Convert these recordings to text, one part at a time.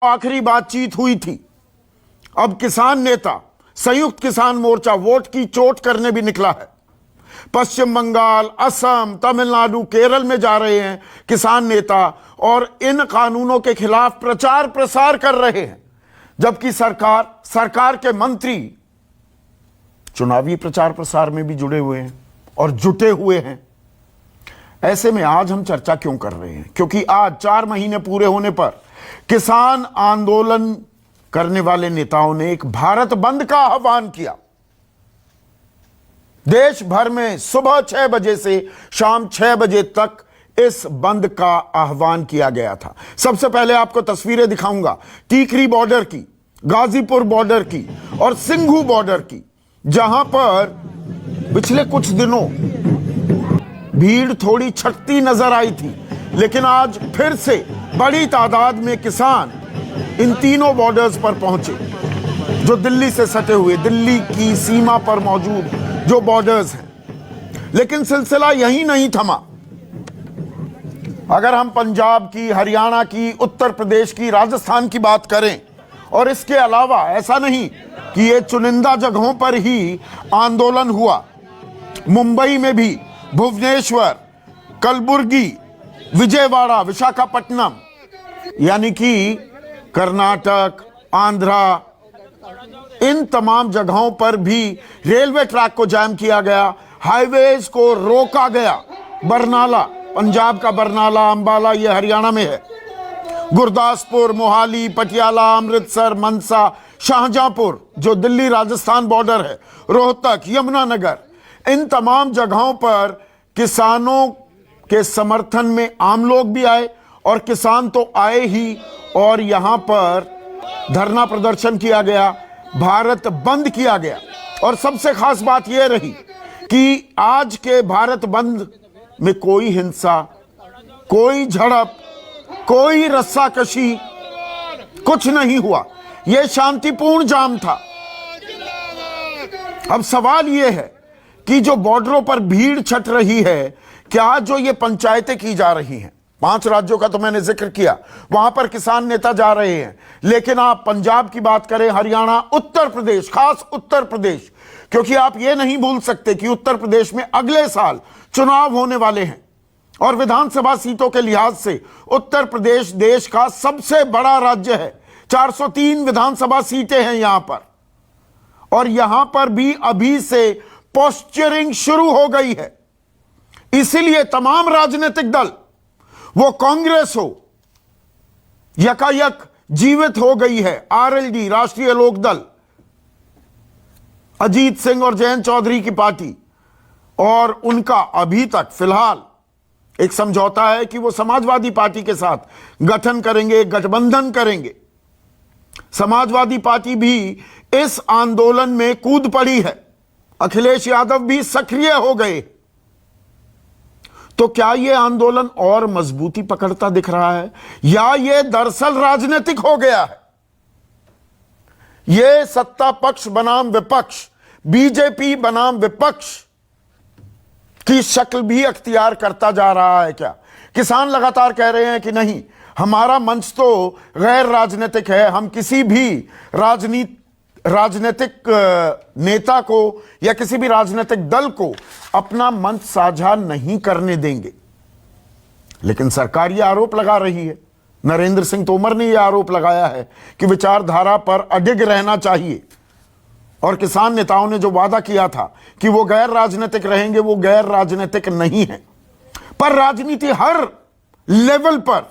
आखिरी बातचीत हुई थी। अब किसान नेता संयुक्त किसान मोर्चा वोट की चोट करने भी निकला है। पश्चिम बंगाल, असम, तमिलनाडु, केरल में जा रहे हैं किसान नेता और इन कानूनों के खिलाफ प्रचार प्रसार कर रहे हैं, जबकि सरकार के मंत्री चुनावी प्रचार प्रसार में भी जुड़े हुए हैं और जुटे हुए हैं। ऐसे में आज हम चर्चा क्यों कर रहे हैं? क्योंकि आज 4 महीने पूरे होने पर किसान आंदोलन करने वाले नेताओं ने एक भारत बंद का आह्वान किया। देश भर में सुबह 6 बजे से शाम 6 बजे तक इस बंद का आह्वान किया गया था। सबसे पहले आपको तस्वीरें दिखाऊंगा टीकरी बॉर्डर की, गाजीपुर बॉर्डर की और सिंघू बॉर्डर की, जहां पर पिछले कुछ दिनों भीड़ थोड़ी छटती नजर आई थी, लेकिन आज फिर से बड़ी तादाद में किसान इन तीनों बॉर्डर्स पर पहुंचे जो दिल्ली से सटे हुए, दिल्ली की सीमा पर मौजूद जो बॉर्डर्स हैं। लेकिन सिलसिला यहीं नहीं थमा। अगर हम पंजाब की, हरियाणा की, उत्तर प्रदेश की, राजस्थान की बात करें, और इसके अलावा ऐसा नहीं कि ये चुनिंदा जगहों पर ही आंदोलन हुआ, मुंबई में भी, भुवनेश्वर, कलबुर्गी, विजयवाड़ा, विशाखापट्टनम, यानी कि कर्नाटक, आंध्रा, इन तमाम जगहों पर भी रेलवे ट्रैक को जाम किया गया, हाईवेज को रोका गया। बरनाला, पंजाब का बरनाला, अंबाला, ये हरियाणा में है, गुरदासपुर, मोहाली, पटियाला, अमृतसर, मनसा, शाहजहांपुर जो दिल्ली राजस्थान बॉर्डर है, रोहतक, यमुनानगर, इन तमाम जगहों पर किसानों के समर्थन में आम लोग भी आए और किसान तो आए ही, और यहां पर धरना प्रदर्शन किया गया, भारत बंद किया गया। और सबसे खास बात यह रही कि आज के भारत बंद में कोई हिंसा, कोई झड़प, कोई रस्साकशी, कुछ नहीं हुआ। यह शांतिपूर्ण जाम था। अब सवाल यह है कि जो बॉर्डरों पर भीड़ छट रही है, क्या जो ये पंचायतें की जा रही हैं, 5 राज्यों का तो मैंने जिक्र किया, वहां पर किसान नेता जा रहे हैं, लेकिन आप पंजाब की बात करें, हरियाणा, उत्तर प्रदेश, खास उत्तर प्रदेश, क्योंकि आप ये नहीं भूल सकते कि उत्तर प्रदेश में अगले साल चुनाव होने वाले हैं और विधानसभा सीटों के लिहाज से उत्तर प्रदेश देश का सबसे बड़ा राज्य है। 403 विधानसभा सीटें हैं यहां पर, और यहां पर भी अभी से पोस्चरिंग शुरू हो गई है। इसीलिए तमाम राजनीतिक दल, वो कांग्रेस हो, यकायक जीवित हो गई है। आरएलडी, राष्ट्रीय लोकदल, अजीत सिंह और जयंत चौधरी की पार्टी, और उनका अभी तक फिलहाल एक समझौता है कि वो समाजवादी पार्टी के साथ गठन करेंगे, गठबंधन करेंगे। समाजवादी पार्टी भी इस आंदोलन में कूद पड़ी है, अखिलेश यादव भी सक्रिय हो गए। तो क्या यह आंदोलन और मजबूती पकड़ता दिख रहा है, या यह दरअसल राजनीतिक हो गया है? यह सत्ता पक्ष बनाम विपक्ष, बीजेपी बनाम विपक्ष की शक्ल भी अख्तियार करता जा रहा है क्या? किसान लगातार कह रहे हैं कि नहीं, हमारा मंच तो गैर राजनीतिक है, हम किसी भी राजनीतिक नेता को या किसी भी राजनीतिक दल को अपना मंच साझा नहीं करने देंगे। लेकिन सरकार यह आरोप लगा रही है, नरेंद्र सिंह तोमर ने यह आरोप लगाया है कि विचारधारा पर अडिग रहना चाहिए, और किसान नेताओं ने जो वादा किया था कि वो गैर राजनीतिक रहेंगे, वो गैर राजनीतिक नहीं है। पर राजनीति हर लेवल पर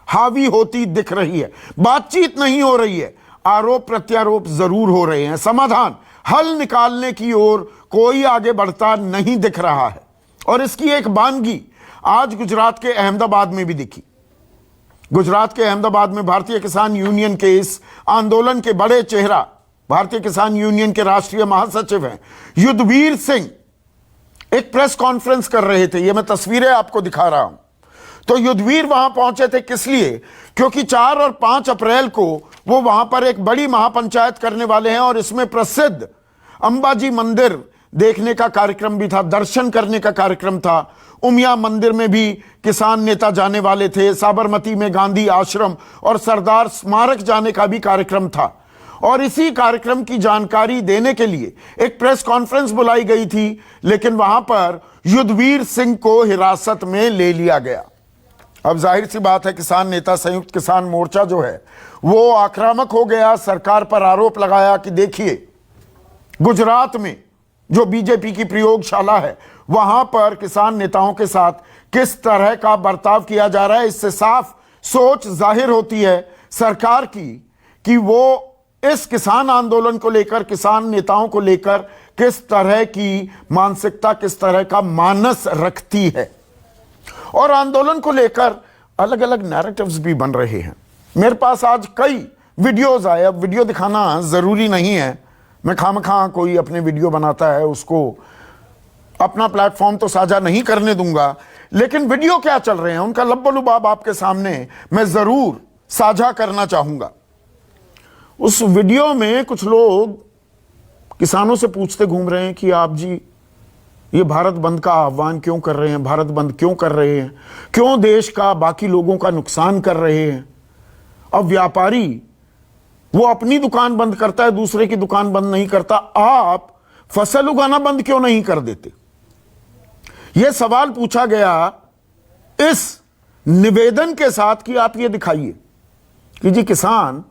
हावी होती दिख रही है, बातचीत नहीं हो रही है, आरोप प्रत्यारोप जरूर हो रहे हैं, समाधान, हल निकालने की ओर कोई आगे बढ़ता नहीं दिख रहा है। और इसकी एक बानगी आज गुजरात के अहमदाबाद में भी दिखी। गुजरात के अहमदाबाद में भारतीय किसान यूनियन के इस आंदोलन के बड़े चेहरा, भारतीय किसान यूनियन के राष्ट्रीय महासचिव हैं युद्धवीर सिंह, एक प्रेस कॉन्फ्रेंस कर रहे थे। ये मैं तस्वीरें आपको दिखा रहा हूं। तो युद्धवीर वहां पहुंचे थे किस लिए? क्योंकि 4 और 5 अप्रैल को वो वहां पर एक बड़ी महापंचायत करने वाले हैं, और इसमें प्रसिद्ध अंबाजी मंदिर देखने का कार्यक्रम भी था, दर्शन करने का कार्यक्रम था। उमिया मंदिर में भी किसान नेता जाने वाले थे, साबरमती में गांधी आश्रम और सरदार स्मारक जाने का भी कार्यक्रम था। और इसी कार्यक्रम की जानकारी देने के लिए एक प्रेस कॉन्फ्रेंस बुलाई गई थी, लेकिन वहां पर युद्धवीर सिंह को हिरासत में ले लिया गया। अब जाहिर सी बात है, किसान नेता संयुक्त किसान मोर्चा जो है वो आक्रामक हो गया, सरकार पर आरोप लगाया कि देखिए गुजरात में जो बीजेपी की प्रयोगशाला है वहां पर किसान नेताओं के साथ किस तरह का बर्ताव किया जा रहा है। इससे साफ सोच जाहिर होती है सरकार की कि वो इस किसान आंदोलन को लेकर, किसान नेताओं को लेकर किस तरह की मानसिकता, किस तरह का मानस रखती है। और आंदोलन को लेकर अलग अलग नैरेटिव्स भी बन रहे हैं। मेरे पास आज कई वीडियोस आए। अब वीडियो दिखाना जरूरी नहीं है, मैं खामखा कोई अपने वीडियो बनाता है उसको अपना प्लेटफॉर्म तो साझा नहीं करने दूंगा, लेकिन वीडियो क्या चल रहे हैं उनका लब्बो-लुबाब आपके सामने मैं जरूर साझा करना चाहूंगा। उस वीडियो में कुछ लोग किसानों से पूछते घूम रहे हैं कि आप जी ये भारत बंद का आह्वान क्यों कर रहे हैं, भारत बंद क्यों कर रहे हैं, क्यों देश का बाकी लोगों का नुकसान कर रहे हैं। अब व्यापारी वो अपनी दुकान बंद करता है, दूसरे की दुकान बंद नहीं करता, आप फसल उगाना बंद क्यों नहीं कर देते। यह सवाल पूछा गया इस निवेदन के साथ कि आप ये दिखाइए कि जी किसान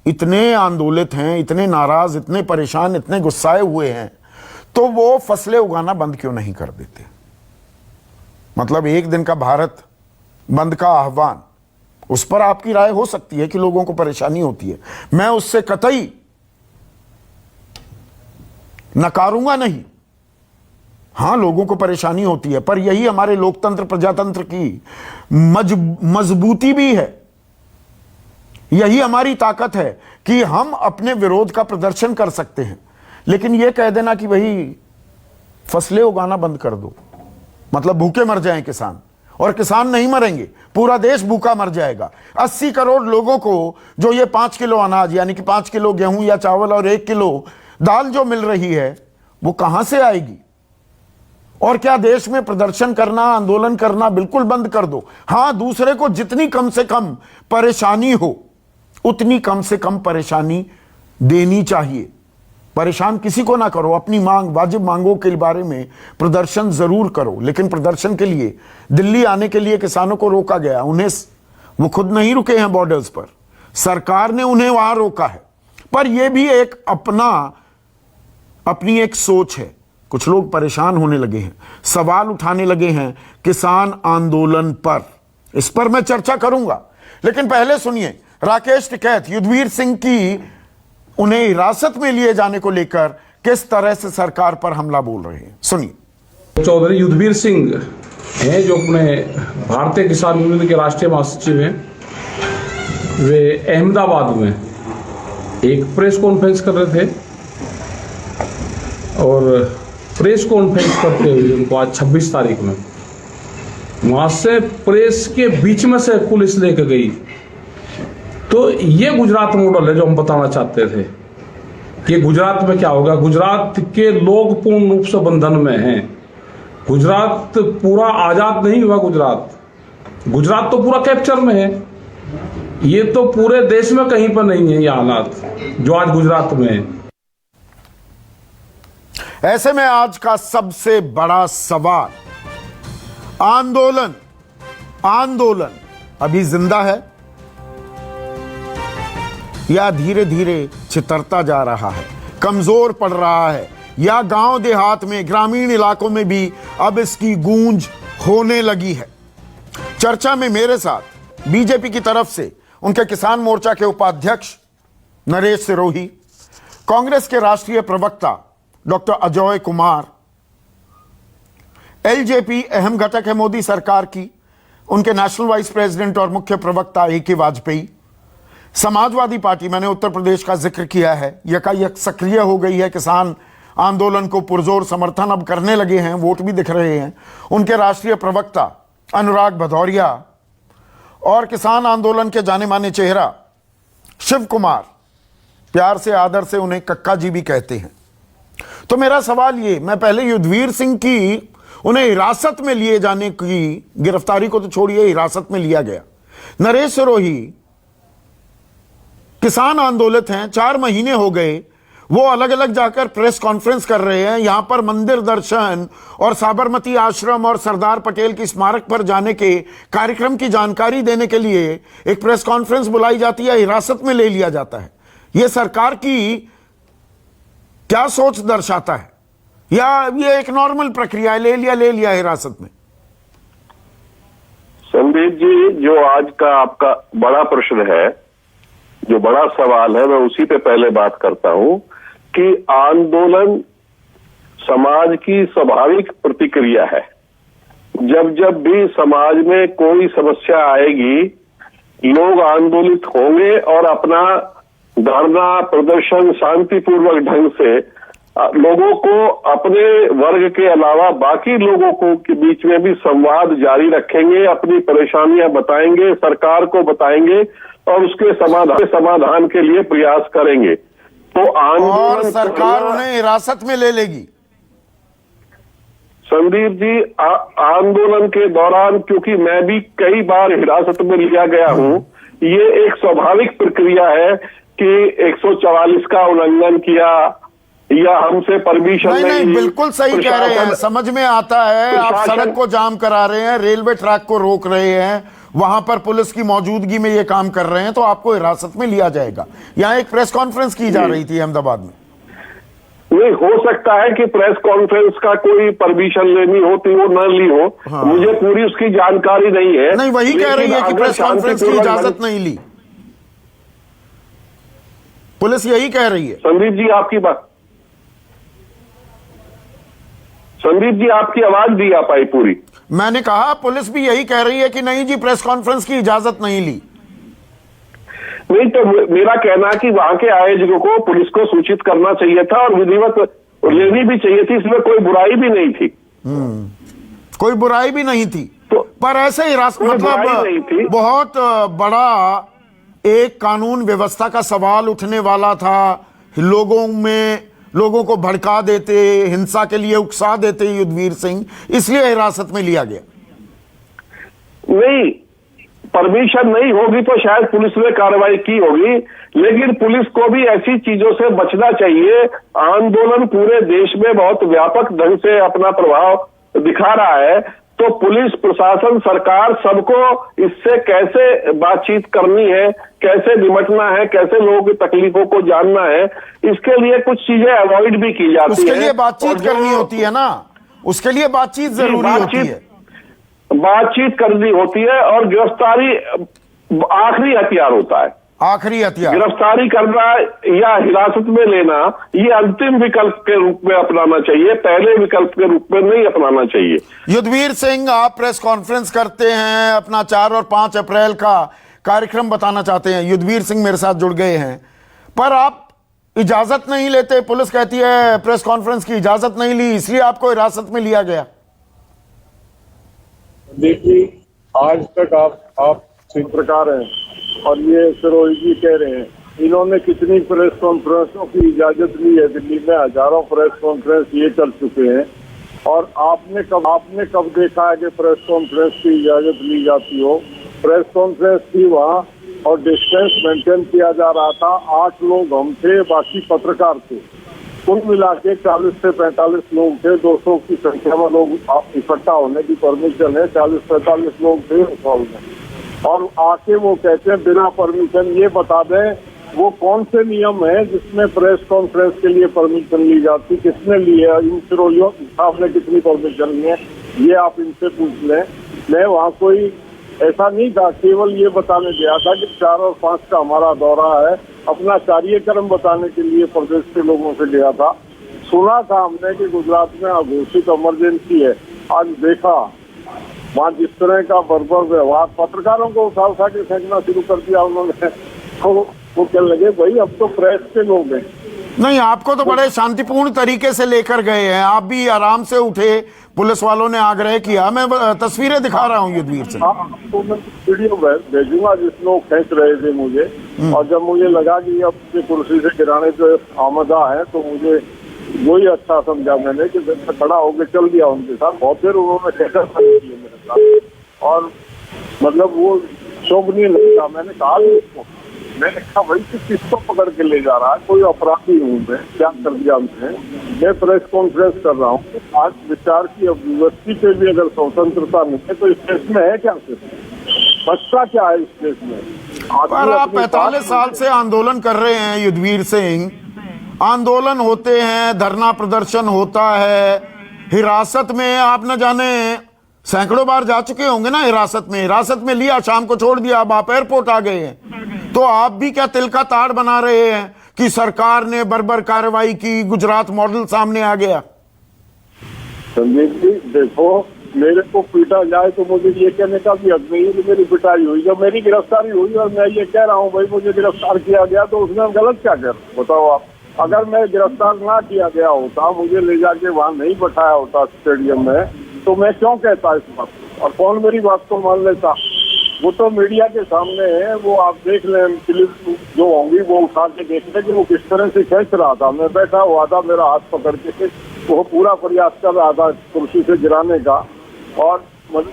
इतने आंदोलित हैं, इतने नाराज, इतने परेशान, इतने गुस्साए हुए हैं, तो वो फसलें उगाना बंद क्यों नहीं कर देते। मतलब एक दिन का भारत बंद का आह्वान, उस पर आपकी राय हो सकती है कि लोगों को परेशानी होती है, मैं उससे कतई नकारूंगा नहीं। हां, लोगों को परेशानी होती है, पर यही हमारे लोकतंत्र प्रजातंत्र की मजबूती भी है। यही हमारी ताकत है कि हम अपने विरोध का प्रदर्शन कर सकते हैं। लेकिन यह कह देना कि भाई फसलें उगाना बंद कर दो, मतलब भूखे मर जाएं किसान, और किसान नहीं मरेंगे, पूरा देश भूखा मर जाएगा। 80 करोड़ लोगों को जो ये 5 किलो अनाज यानी कि 5 किलो गेहूं या चावल और 1 किलो दाल जो मिल रही है वो कहां से आएगी। और क्या देश में प्रदर्शन करना, आंदोलन करना बिल्कुल बंद कर दो। हां, दूसरे को जितनी कम से कम परेशानी हो उतनी कम से कम परेशानी देनी चाहिए। परेशान किसी को ना करो, अपनी मांग, वाजिब मांगों के बारे में प्रदर्शन जरूर करो। लेकिन प्रदर्शन के लिए दिल्ली आने के लिए किसानों को रोका गया, उन्हें, वो खुद नहीं रुके हैं बॉर्डर्स पर, सरकार ने उन्हें वहां रोका है। पर यह भी एक अपनी एक सोच है। कुछ लोग परेशान होने लगे हैं, सवाल उठाने लगे हैं किसान आंदोलन पर। इस पर मैं चर्चा करूंगा, लेकिन पहले सुनिए राकेश टिकैत युद्धवीर सिंह की उन्हें हिरासत में लिए जाने को लेकर किस तरह से सरकार पर हमला बोल रहे हैं, सुनिए। चौधरी युद्धवीर सिंह हैं जो अपने भारतीय किसान यूनियन के राष्ट्रीय महासचिव हैं। वे अहमदाबाद में एक प्रेस कॉन्फ्रेंस कर रहे थे और प्रेस कॉन्फ्रेंस करते हुए उनको आज 26 तारीख में वहां से प्रेस के बीच में से पुलिस लेकर गई। तो ये गुजरात मॉडल है जो हम बताना चाहते थे कि गुजरात में क्या होगा। गुजरात के लोग पूर्ण रूप से बंधन में हैं। गुजरात पूरा आजाद नहीं हुआ। गुजरात तो पूरा कैप्चर में है। ये तो पूरे देश में कहीं पर नहीं है ये हालात जो आज गुजरात में है। ऐसे में आज का सबसे बड़ा सवाल, आंदोलन अभी जिंदा है या धीरे धीरे छितरता जा रहा है, कमजोर पड़ रहा है, या गांव देहात में, ग्रामीण इलाकों में भी अब इसकी गूंज होने लगी है। चर्चा में मेरे साथ बीजेपी की तरफ से उनके किसान मोर्चा के उपाध्यक्ष नरेश सिरोही, कांग्रेस के राष्ट्रीय प्रवक्ता डॉक्टर अजय कुमार, एलजेपी अहम घटक है मोदी सरकार की, उनके नेशनल वाइस प्रेसिडेंट और मुख्य प्रवक्ता ए.के. वाजपेयी, समाजवादी पार्टी, मैंने उत्तर प्रदेश का जिक्र किया है, यकायक सक्रिय हो गई है, किसान आंदोलन को पुरजोर समर्थन अब करने लगे हैं, वोट भी दिख रहे हैं, उनके राष्ट्रीय प्रवक्ता अनुराग भदौरिया, और किसान आंदोलन के जाने माने चेहरा शिव कुमार, प्यार से आदर से उन्हें कक्का जी भी कहते हैं, तो मेरा सवाल ये, मैं पहले युद्धवीर सिंह की उन्हें हिरासत में लिए जाने की, गिरफ्तारी को तो छोड़िए, हिरासत में लिया गया। नरेश सिरोही किसान आंदोलित हैं, 4 महीने हो गए, वो अलग अलग जाकर प्रेस कॉन्फ्रेंस कर रहे हैं। यहां पर मंदिर दर्शन और साबरमती आश्रम और सरदार पटेल की स्मारक पर जाने के कार्यक्रम की जानकारी देने के लिए एक प्रेस कॉन्फ्रेंस बुलाई जाती है, हिरासत में ले लिया जाता है। यह सरकार की क्या सोच दर्शाता है, या ये एक नॉर्मल प्रक्रिया है, ले लिया हिरासत में? संदीप जी, जो आज का आपका बड़ा प्रश्न है, जो बड़ा सवाल है, मैं उसी पे पहले बात करता हूं कि आंदोलन समाज की स्वाभाविक प्रतिक्रिया है। जब जब भी समाज में कोई समस्या आएगी, लोग आंदोलित होंगे और अपना धरना प्रदर्शन शांतिपूर्वक ढंग से लोगों को, अपने वर्ग के अलावा बाकी लोगों को के बीच में भी संवाद जारी रखेंगे, अपनी परेशानियां बताएंगे, सरकार को बताएंगे और उसके समाधान के लिए प्रयास करेंगे। तो और सरकार उन्हें हिरासत में ले लेगी। संदीप जी, आंदोलन के दौरान, क्योंकि मैं भी कई बार हिरासत में लिया गया हूं, ये एक स्वाभाविक प्रक्रिया है कि 144 का उल्लंघन किया या हमसे परमिशन नहीं, बिल्कुल सही कह रहे हैं, समझ में आता है। आप सड़क को जाम करा रहे हैं, रेलवे ट्रैक को रोक रहे हैं, वहां पर पुलिस की मौजूदगी में ये काम कर रहे हैं, तो आपको हिरासत में लिया जाएगा। यहाँ एक प्रेस कॉन्फ्रेंस की जा रही थी अहमदाबाद में। नहीं, हो सकता है कि प्रेस कॉन्फ्रेंस का कोई परमिशन लेनी होती हो, न ली हो। हाँ। मुझे पूरी उसकी जानकारी नहीं है। नहीं, वही कह रही है कि प्रेस कॉन्फ्रेंस की इजाजत नहीं ली, पुलिस यही कह रही है। संदीप जी, आपकी आवाज भी आ पाई पूरी? मैंने कहा पुलिस भी यही कह रही है कि नहीं जी, प्रेस कॉन्फ्रेंस की इजाजत नहीं ली। नहीं, तो मेरा कहना है कि वहां के आयोजकों को, पुलिस को सूचित करना चाहिए था और विधिवत लेनी भी चाहिए थी, इसमें कोई बुराई भी नहीं थी। कोई बुराई भी नहीं थी, तो पर ऐसे ही मतलब बहुत बड़ा एक कानून व्यवस्था का सवाल उठने वाला था। लोगों को भड़का देते, हिंसा के लिए उकसा देते युद्धवीर सिंह, इसलिए हिरासत में लिया गया। नहीं, परमिशन नहीं होगी तो शायद पुलिस ने कार्रवाई की होगी, लेकिन पुलिस को भी ऐसी चीजों से बचना चाहिए। आंदोलन पूरे देश में बहुत व्यापक ढंग से अपना प्रभाव दिखा रहा है, तो पुलिस प्रशासन, सरकार, सबको इससे कैसे बातचीत करनी है, कैसे निपटना है, कैसे लोगों की तकलीफों को जानना है, इसके लिए कुछ चीजें अवॉइड भी की जाती है। उसके लिए बातचीत करनी होती है ना, उसके लिए बातचीत जरूरी होती है, बातचीत करनी होती है। और गिरफ्तारी आखिरी हथियार होता है, आखिरी हथियार। गिरफ्तारी करना या हिरासत में लेना, ये अंतिम विकल्प के रूप में अपनाना चाहिए, पहले विकल्प के रूप में नहीं अपनाना चाहिए। युद्धवीर सिंह, आप प्रेस कॉन्फ्रेंस करते हैं, अपना 4 और 5 अप्रैल का कार्यक्रम बताना चाहते हैं। युद्धवीर सिंह मेरे साथ जुड़ गए हैं, पर आप इजाजत नहीं लेते, पुलिस कहती है प्रेस कॉन्फ्रेंस की इजाजत नहीं ली, इसलिए आपको हिरासत में लिया गया। देखिए, आज तक आप चित्रकार हैं और ये सिरोही जी कह रहे हैं, इन्होंने कितनी प्रेस कॉन्फ्रेंसों की इजाजत ली है। दिल्ली में हजारों प्रेस कॉन्फ्रेंस ये कर चुके हैं, और आपने कब देखा है कि प्रेस कॉन्फ्रेंस की इजाजत ली जाती हो? प्रेस कॉन्फ्रेंस थी वहाँ और डिस्टेंस मेंटेन किया जा रहा था। 8 लोग हम थे, बाकी पत्रकार थे, कुल मिला के 40 से 45 लोग थे। 200 की संख्या में लोग इकट्ठा होने की परमिशन है, 40-45 लोग थे उस हॉल में, और आके वो कहते हैं बिना परमिशन। ये बता दें वो कौन से नियम है जिसमें प्रेस कॉन्फ्रेंस के लिए परमिशन ली जाती, किसने ली है? इन सिरोहियों साहब ने कितनी परमिशन ली है, ये आप इनसे पूछ लें। मैं वहाँ कोई ऐसा नहीं था, केवल ये बताने गया था कि 4 और 5 का हमारा दौरा है, अपना कार्यक्रम बताने के लिए प्रदेश के लोगों से गया था। सुना था हमने कि गुजरात में अघोषित इमरजेंसी है, आज देखा वहाँ जिस तरह का बर्बर व्यवहार, पत्रकारों को उठा के फेंकना शुरू कर दिया उन्होंने। तो वो कहने लगे भाई अब तो प्रेस के लोग हैं। नहीं, आपको तो बड़े शांतिपूर्ण तरीके से लेकर गए हैं, आप भी आराम से उठे, पुलिस वालों ने आग्रह किया। मैं तस्वीरें दिखा रहा हूँ युद्धवीर सिंह। तो मैं वीडियो भेजूंगा जिस लोग खींच रहे थे मुझे, और जब मुझे लगा कि अब कुर्सी से गिराने पे आमदा है, तो मुझे वही अच्छा समझा मैंने कि मैं खड़ा होकर चल दिया उनके साथ। बहुत देर उन्होंने कहकर किए मेरे साथ, और मतलब वो शोभनीय नहीं था। मैंने कहा भी उसको, मैंने कहा भाई किसको पकड़ के ले जा रहा है, कोई अपराधी हूँ मैं, क्या कर दिया हमने। मैं प्रेस कॉन्फ्रेंस कर रहा हूँ, आज विचार की अभिव्यक्ति पे भी अगर स्वतंत्रता नहीं है तो इस देश में है क्या? बच्चा क्या है इस देश में? पर आप 45 साल से आंदोलन कर रहे हैं युद्धवीर सिंह, आंदोलन होते हैं, धरना प्रदर्शन होता है, हिरासत में आप न जाने सैकड़ों बार जा चुके होंगे ना हिरासत में लिया, शाम को छोड़ दिया, अब आप एयरपोर्ट आ गए हैं। तो आप भी क्या तिल का ताड़ बना रहे हैं कि सरकार ने बर्बर कार्रवाई की, गुजरात मॉडल सामने आ गया? संदीप जी देखो, मेरे को पीटा जाए तो मुझे ये कहने का भी हक नहीं है कि मेरी पिटाई हुई। जब मेरी गिरफ्तारी हुई और मैं ये कह रहा हूँ भाई मुझे गिरफ्तार किया गया, तो उसमें गलत क्या कर बताओ आप? अगर मैं गिरफ्तार ना किया गया होता, मुझे ले जाके वहां नहीं बैठाया होता स्टेडियम में, तो मैं क्यों कहता इस बात को, और कौन मेरी बात को मान लेता? वो तो मीडिया के सामने है, वो आप देख लें, क्लिप जो होंगी वो उठा के देख लें कि वो किस तरह से खींच रहा था। मैं बैठा हुआ था, मेरा हाथ पकड़ के वो पूरा प्रयास कर रहा था कुर्सी से गिराने का। और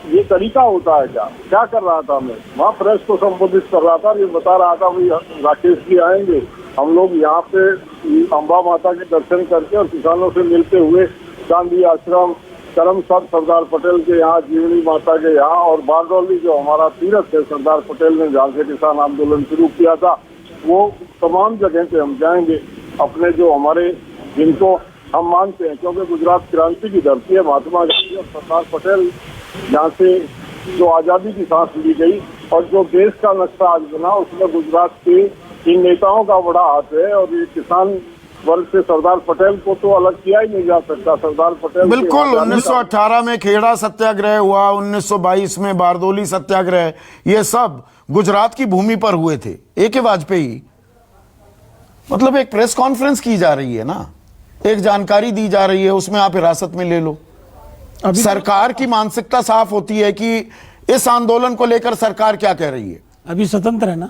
ये तरीका होता है क्या कर रहा था मैं? वहाँ प्रेस को संबोधित कर रहा था, ये बता रहा था भाई राकेश जी आएंगे, हम लोग यहाँ पे अम्बा माता के दर्शन करके और किसानों से मिलते हुए गांधी आश्रम, करमसद सरदार पटेल के यहाँ, जीवनी माता के यहाँ, और बारडोली जो हमारा तीर्थ है सरदार पटेल ने जहाँ से किसान आंदोलन शुरू किया था, वो तमाम जगह पे हम जाएंगे। अपने जो हमारे जिनको हम मानते हैं, क्योंकि गुजरात क्रांति की धरती है, महात्मा गांधी और सरदार पटेल जहाँ से जो आज़ादी की सांस ली गई और जो देश का नक्शा आज बना, उसमें गुजरात के इन नेताओं का बड़ा हाथ है। और ये किसान वर्ग से सरदार पटेल को तो अलग किया ही नहीं जा सकता। सरदार पटेल बिल्कुल 1918 में खेड़ा सत्याग्रह हुआ, 1922 में बारदोली सत्याग्रह, ये सब गुजरात की भूमि पर हुए थे। AK वाजपेयी, मतलब एक प्रेस कॉन्फ्रेंस की जा रही है ना, एक जानकारी दी जा रही है, उसमें आप हिरासत में ले लो। अभी सरकार की मानसिकता साफ होती है कि इस आंदोलन को लेकर सरकार क्या कह रही है। अभी स्वतंत्र है ना,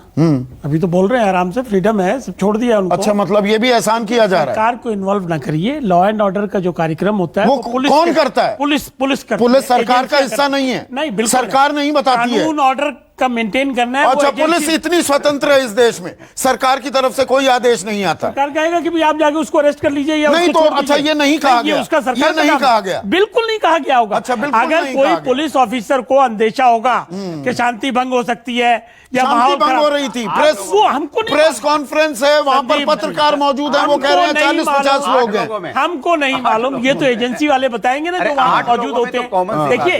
अभी तो बोल रहे हैं आराम से, फ्रीडम है, सब छोड़ दिया उनको। अच्छा, मतलब ये भी एहसान किया जा रहा है। सरकार को इन्वॉल्व ना करिए। लॉ एंड ऑर्डर का जो कार्यक्रम होता है वो कौन करता है? पुलिस सरकार का हिस्सा नहीं है। नहीं, बिल्कुल सरकार नहीं बताती है। कानून ऑर्डर का मेंटेन करना है। अच्छा, पुलिस इतनी स्वतंत्र है इस देश में, सरकार की तरफ से कोई आदेश नहीं आता। सरकार कहेगा कि भाई आप जाके उसको अरेस्ट कर लीजिए या नहीं, तो अच्छा ये नहीं कहा गया, उसका सरकार ये नहीं कहा गया, बिल्कुल नहीं कहा गया होगा। अच्छा, बिल्कुल अगर कोई पुलिस ऑफिसर को अंदेशा होगा कि शांति भंग हो सकती है या शांति भंग हो रही थी, प्रेस कॉन्फ्रेंस है, वहां पर पत्रकार मौजूद है, वो कह रहे हैं 40-50 लोग हैं। हमको नहीं मालूम, ये तो एजेंसी वाले बताएंगे ना, जो वहां मौजूद होते हैं। देखिए,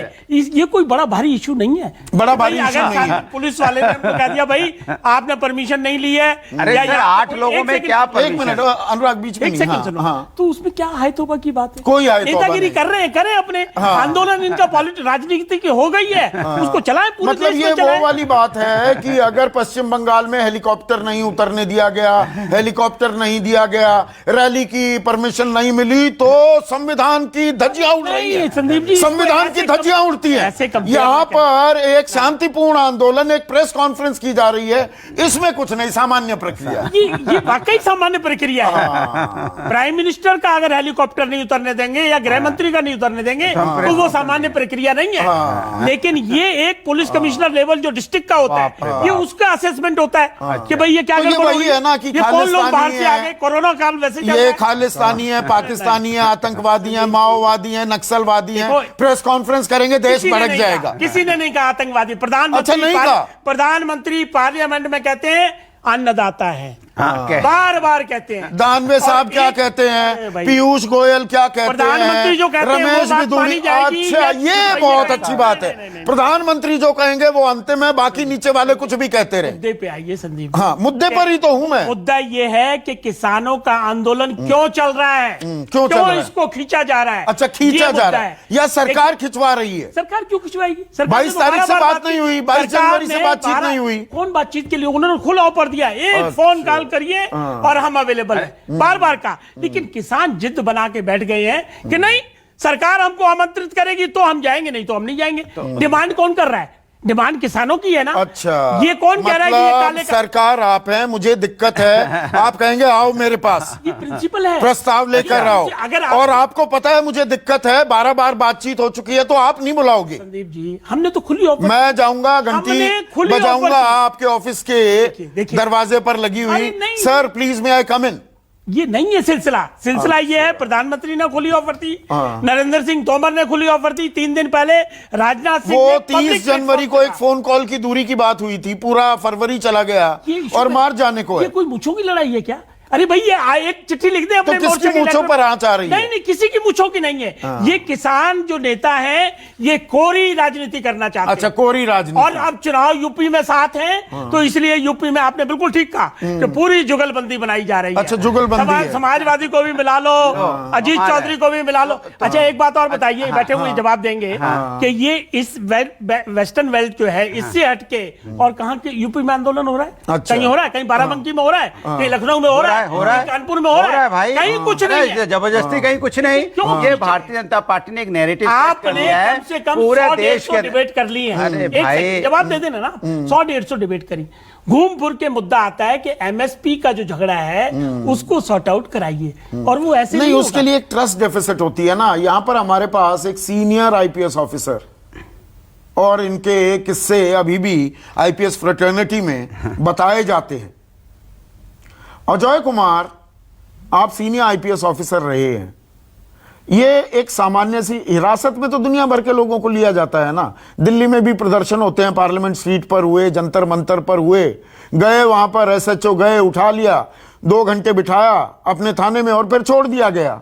ये कोई बड़ा भारी इशू नहीं है, बड़ा भारी इशू नहीं है। पुलिस वाले ने कह दिया भाई आपने परमिशन नहीं ली है, अरे सर 8 लोगों में क्या एक मिनट अनुराग, बीच में नहीं, हाँ, तो उसमें क्या हाय तौबा की बात है? कोई हाय तौबा नेतागिरी कर रहे हैं, करें अपने आंदोलन, इनका राजनीति की हो गई है, उसको चलाएं पूरे मतलब देश ये में वो वाली बात है कि अगर पश्चिम बंगाल में हेलीकॉप्टर नहीं उतरने दिया गया, हेलीकॉप्टर नहीं दिया गया, रैली की परमिशन नहीं मिली, तो संविधान की धज्जियां उड़ रही है। संदीप जी, संविधान की धज्जियां उड़ती है। यहाँ पर एक शांतिपूर्ण आंदोलन, एक प्रेस कॉन्फ्रेंस की जा रही है, इसमें कुछ नहीं, सामान्य प्रक्रिया। ये वाकई सामान्य प्रक्रिया है। प्राइम मिनिस्टर का अगर हेलीकॉप्टर नहीं उतरने देंगे या गृह मंत्री का नहीं उतरने देंगे तो वो सामान्य प्रक्रिया नहीं है। लेकिन ये एक पुलिस कमिश्नर लेवल जो डिस्ट्रिक्ट का होता है, ये उसका असेसमेंट होता है कि भाई ये क्या है ना कि कौन लोग बाहर से आ गए, कोरोना काल वैसे ये खालिस्तानी है, पाकिस्तानी है, आतंकवादी है, माओवादी है, नक्सलवादी है, प्रेस कॉन्फ्रेंस करेंगे, देश भड़क जाएगा। किसी ने नहीं कहा आतंकवादी। प्रधानमंत्री पार्लियामेंट में कहते हैं अन्नदाता है, बार बार कहते हैं। दानवे साहब क्या कहते हैं, पीयूष गोयल क्या कहते हैं, प्रधानमंत्री जो कहते हैं, रमेश बिधूड़ी। अच्छा, ये बहुत अच्छी बात है। प्रधानमंत्री जो कहेंगे वो अंतिम है, बाकी नीचे वाले कुछ भी कहते रहे। मुद्दे पे आइए संदीप। हाँ, मुद्दे पर ही तो हूं मैं। मुद्दा ये है कि किसानों का आंदोलन क्यों चल रहा है, क्यों इसको खींचा जा रहा है। अच्छा, खींचा जा रहा है या सरकार खिंचवा रही है? सरकार क्यों खिंचवाएगी? 22 तारीख से बात नहीं हुई, 22 जनवरी से बातचीत नहीं हुई। कौन बातचीत के लिए? उन्होंने खुला ऑफर दिया, एक फोन कॉल करिए और हम अवेलेबल है, बार बार का। लेकिन किसान जिद बना के बैठ गए हैं कि नहीं, सरकार हमको आमंत्रित करेगी तो हम जाएंगे, नहीं तो हम नहीं जाएंगे। डिमांड कौन कर रहा है? डिमांड किसानों की है ना। अच्छा, ये कौन कह रहा है कि ये काले सरकार आप हैं, मुझे दिक्कत है, आप कहेंगे आओ मेरे पास, ये प्रिंसिपल है, प्रस्ताव लेकर आओ, और आपको पता है मुझे दिक्कत है, 12 बार बातचीत हो चुकी है, तो आप नहीं बुलाओगे। संदीप जी, हमने तो खुली ऑफर, मैं जाऊंगा, घंटी हमने खुली बजाऊंगा ऑफर की। आपके ऑफिस के देखिए। दरवाजे पर लगी हुई, अरे नहीं। सर प्लीज मे आई कम इन। ये नहीं है सिलसिला ये है, प्रधानमंत्री ने खुली ऑफर दी, हाँ। नरेंद्र सिंह तोमर ने खुली ऑफर दी, 3 दिन पहले राजनाथ सिंह वो ने 30 public जनवरी को platform एक फोन कॉल की दूरी की बात हुई थी, पूरा फरवरी चला गया ये issue और है। मार्च जाने को ये है। कोई मूंछों की लड़ाई है क्या? अरे भाई ये एक चिट्ठी लिख दे अपने तो किसकी मोर्चे के मूंछों लेटर पर आंच आ रही है? नहीं, किसी की मूंछों की नहीं है। ये किसान जो नेता है, ये कोरी राजनीति करना चाहते अच्छा, हैं। कोरी राजनीति। और अब चुनाव यूपी में साथ हैं, तो इसलिए यूपी में आपने बिल्कुल ठीक कहा कि पूरी जुगलबंदी बनाई जा रही है। अच्छा, जुगलबंदी है। समाजवादी को भी मिला लो, अजीत चौधरी को भी मिला लो। अच्छा, एक बात और बताइए, बैठे हुए जवाब देंगे कि ये इस वेस्टर्न बेल्ट जो है, इससे हटके और कहाँ के यूपी में आंदोलन हो रहा है? अच्छा। कहीं हो रहा है, कहीं बाराबंकी में हो रहा है, कहीं लखनऊ में हो रहा है, कहीं कानपुर में हो रहा है भाई, कहीं कुछ नहीं है। जबरदस्ती कहीं कुछ नहीं। क्यों? ये भारतीय जनता पार्टी ने एक नैरेटिव सेट कर आपने लिया है कम से कम पूरे 100 देश 150 के। डिबेट कर लिए हैं। अरे एक भाई। सेकंड, जवाब दे देना ना। 100-150 डिबेट करी, घूम फिर के मुद्दा आता है कि एमएसपी का जो झगड़ा है उसको सॉर्ट आउट कराइए, और वो ऐसे नहीं, उसके होगा। लिए एक ट्रस्ट डेफिसिट होती है ना। यहां पर हमारे पास एक सीनियर आईपीएस ऑफिसर, और इनके किस्से अभी भी आईपीएस फ्रेटर्निटी में बताए जाते हैं। अजय कुमार, आप सीनियर आईपीएस ऑफिसर रहे हैं, ये एक सामान्य सी हिरासत में तो दुनिया भर के लोगों को लिया जाता है ना। दिल्ली में भी प्रदर्शन होते हैं, पार्लियामेंट स्ट्रीट पर हुए, जंतर मंतर पर हुए, गए वहां पर एसएचओ गए, उठा लिया, 2 घंटे बिठाया अपने थाने में और फिर छोड़ दिया गया।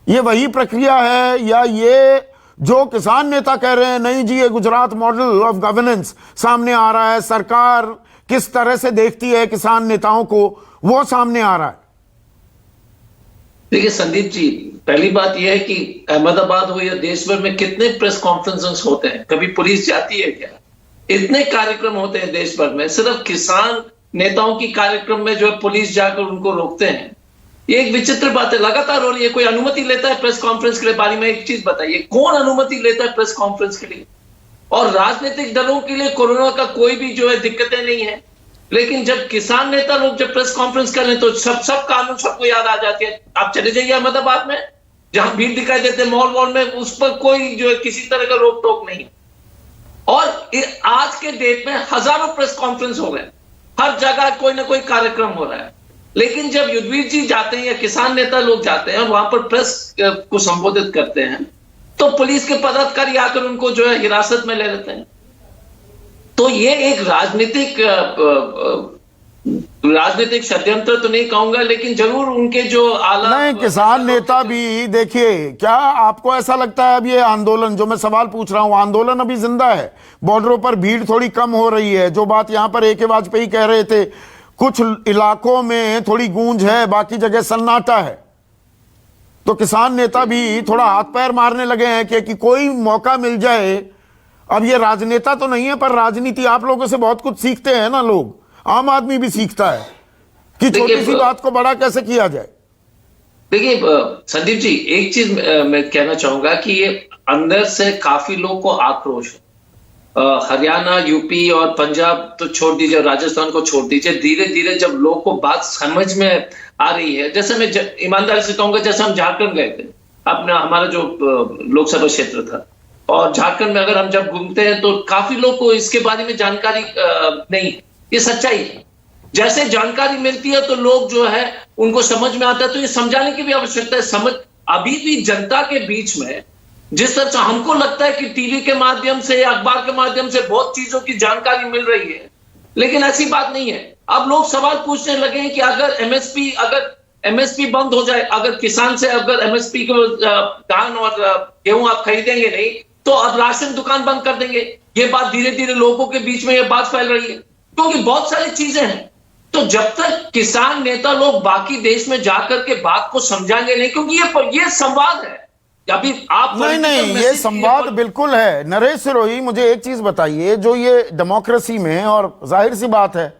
ये वही प्रक्रिया है, या ये जो किसान नेता कह रहे हैं नहीं जी ये गुजरात मॉडल ऑफ गवर्नेंस सामने आ रहा है, सरकार किस तरह से देखती है किसान नेताओं को, वो सामने आ रहा है? देखिए संदीप जी, पहली बात यह है कि अहमदाबाद हो या देश भर में कितने प्रेस कॉन्फ्रेंसेस होते हैं, कभी पुलिस जाती है क्या? इतने कार्यक्रम होते हैं देश भर में, सिर्फ किसान नेताओं की कार्यक्रम में जो है पुलिस जाकर उनको रोकते हैं। ये एक विचित्र बात है, लगातार हो रही है। कोई अनुमति लेता है प्रेस कॉन्फ्रेंस के लिए? बारी में एक चीज बताइए, कौन अनुमति लेता है प्रेस कॉन्फ्रेंस के लिए? और राजनीतिक दलों के लिए कोरोना का कोई भी जो है दिक्कतें नहीं है, लेकिन जब किसान नेता लोग जब प्रेस कॉन्फ्रेंस कर रहे हैं तो सब कानून सबको याद आ जाती है। आप चले जाइए अहमदाबाद में, जहां भीड़ दिखाई देते मॉल वॉल में, उस पर कोई जो है किसी तरह का रोक टोक नहीं। और आज के डेट में हजारों प्रेस कॉन्फ्रेंस हो गए, हर जगह कोई ना कोई कार्यक्रम हो रहा है। लेकिन जब युद्धवीर जी जाते हैं या किसान नेता लोग जाते हैं और वहां पर प्रेस को संबोधित करते हैं, तो पुलिस के पदाधिकारी आकर उनको जो है हिरासत में ले लेते हैं। तो ये एक राजनीतिक षड्यंत्र तो नहीं कहूंगा, लेकिन जरूर उनके जो आला नहीं, किसान नेता भी देखिए, क्या आपको ऐसा लगता है अब ये आंदोलन, जो मैं सवाल पूछ रहा हूं, आंदोलन अभी जिंदा है? बॉर्डरों पर भीड़ थोड़ी कम हो रही है, जो बात यहां पर AK वाजपेयी कह रहे थे, कुछ इलाकों में थोड़ी गूंज है, बाकी जगह सन्नाटा है। तो किसान नेता भी थोड़ा हाथ पैर मारने लगे हैं कि कोई मौका मिल जाए। अब ये राजनेता तो नहीं है, पर राजनीति आप लोगों से बहुत कुछ सीखते हैं ना लोग, आम आदमी भी सीखता है कि छोटी सी बात को बड़ा कैसे किया जाए। देखिए संदीप जी, एक चीज मैं कहना चाहूंगा कि ये अंदर से काफी लोगों को आक्रोश है। हरियाणा, यूपी और पंजाब तो छोड़ दीजिए, राजस्थान को छोड़ दीजिए, धीरे धीरे जब लोगों को बात समझ में आ रही है, जैसे मैं ईमानदारी से कहूंगा, जैसे हम झारखंड गए थे, अपना हमारा जो लोकसभा क्षेत्र था, और झारखंड में अगर हम जब घूमते हैं तो काफी लोग को इसके बारे में जानकारी नहीं, ये सच्चाई है। जैसे जानकारी मिलती है तो लोग जो है उनको समझ में आता है, तो ये समझाने की भी आवश्यकता है। समझ अभी भी जनता के बीच में जिस तरह से हमको लगता है कि टीवी के माध्यम से, अखबार के माध्यम से बहुत चीजों की जानकारी मिल रही है, लेकिन ऐसी बात नहीं है। अब लोग सवाल पूछने लगे हैं कि अगर एमएसपी बंद हो जाए, अगर किसान से अगर एमएसपी को धान और गेहूं आप खरीदेंगे नहीं, तो अब राशन दुकान बंद कर देंगे। ये बात धीरे धीरे लोगों के बीच में ये बात फैल रही है, क्योंकि बहुत सारी चीजें हैं। तो जब तक किसान नेता लोग बाकी देश में जाकर के बात को समझाएंगे नहीं, क्योंकि ये संवाद है। अभी आप नहीं, ये संवाद बिल्कुल है। नरेश सिरोही, मुझे एक चीज बताइए, जो ये डेमोक्रेसी में, और जाहिर सी बात है,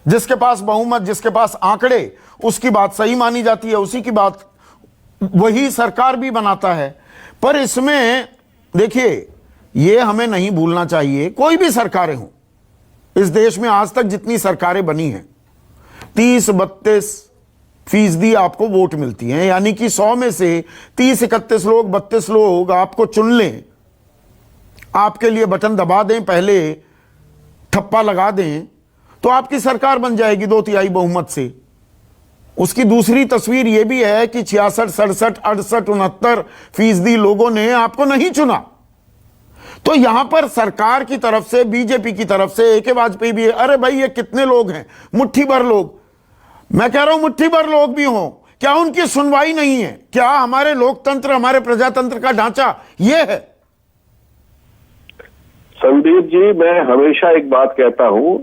जिसके पास बहुमत, जिसके पास आंकड़े, उसकी बात सही मानी जाती है, उसी की बात वही सरकार भी बनाता है। पर इसमें देखिए, ये हमें नहीं भूलना चाहिए। कोई भी सरकारें हों इस देश में, आज तक जितनी सरकारें बनी हैं 30-32% आपको वोट मिलती हैं, यानी कि 100 में से 30-31 लोग 32 लोग आपको चुन लें, आपके लिए बटन दबा दें, पहले ठप्पा लगा दें, तो आपकी सरकार बन जाएगी 2/3 बहुमत से। उसकी दूसरी तस्वीर यह भी है कि 66, 67, 68, 69% लोगों ने आपको नहीं चुना। तो यहां पर सरकार की तरफ से, बीजेपी की तरफ से, ए.के. वाजपेयी भी है, अरे भाई ये कितने लोग हैं, मुट्ठी भर लोग। मैं कह रहा हूं मुट्ठी भर लोग भी हों, क्या उनकी सुनवाई नहीं है? क्या हमारे लोकतंत्र, हमारे प्रजातंत्र का ढांचा यह है? संदीप जी, मैं हमेशा एक बात कहता हूं,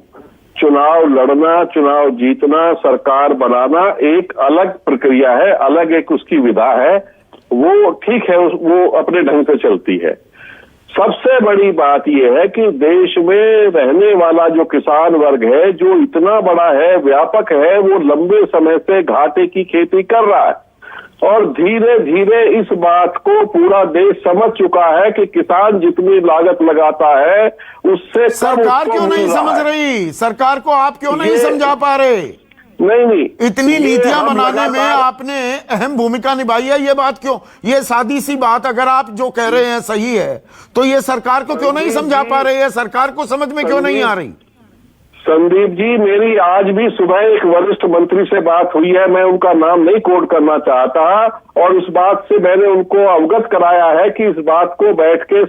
चुनाव लड़ना, चुनाव जीतना, सरकार बनाना एक अलग प्रक्रिया है, अलग एक उसकी विधा है, वो ठीक है, वो अपने ढंग से चलती है। सबसे बड़ी बात यह है कि देश में रहने वाला जो किसान वर्ग है, जो इतना बड़ा है, व्यापक है, वो लंबे समय से घाटे की खेती कर रहा है और धीरे धीरे इस बात को पूरा देश समझ चुका है कि किसान जितनी लागत लगाता है उससे सरकार क्यों नहीं समझ रही? सरकार को आप क्यों नहीं समझा पा रहे? नहीं, इतनी नीतियां बनाने में आपने अहम भूमिका निभाई है, ये बात क्यों, ये सादी सी बात अगर आप जो कह रहे हैं सही है, तो ये सरकार को क्यों नहीं समझा पा रहे हैं? सरकार को समझ में क्यों नहीं आ रही? संदीप जी, मेरी आज भी सुबह एक वरिष्ठ मंत्री से बात हुई है, मैं उनका नाम नहीं कोट करना चाहता, और उस बात से मैंने उनको अवगत कराया है कि इस बात को बैठ के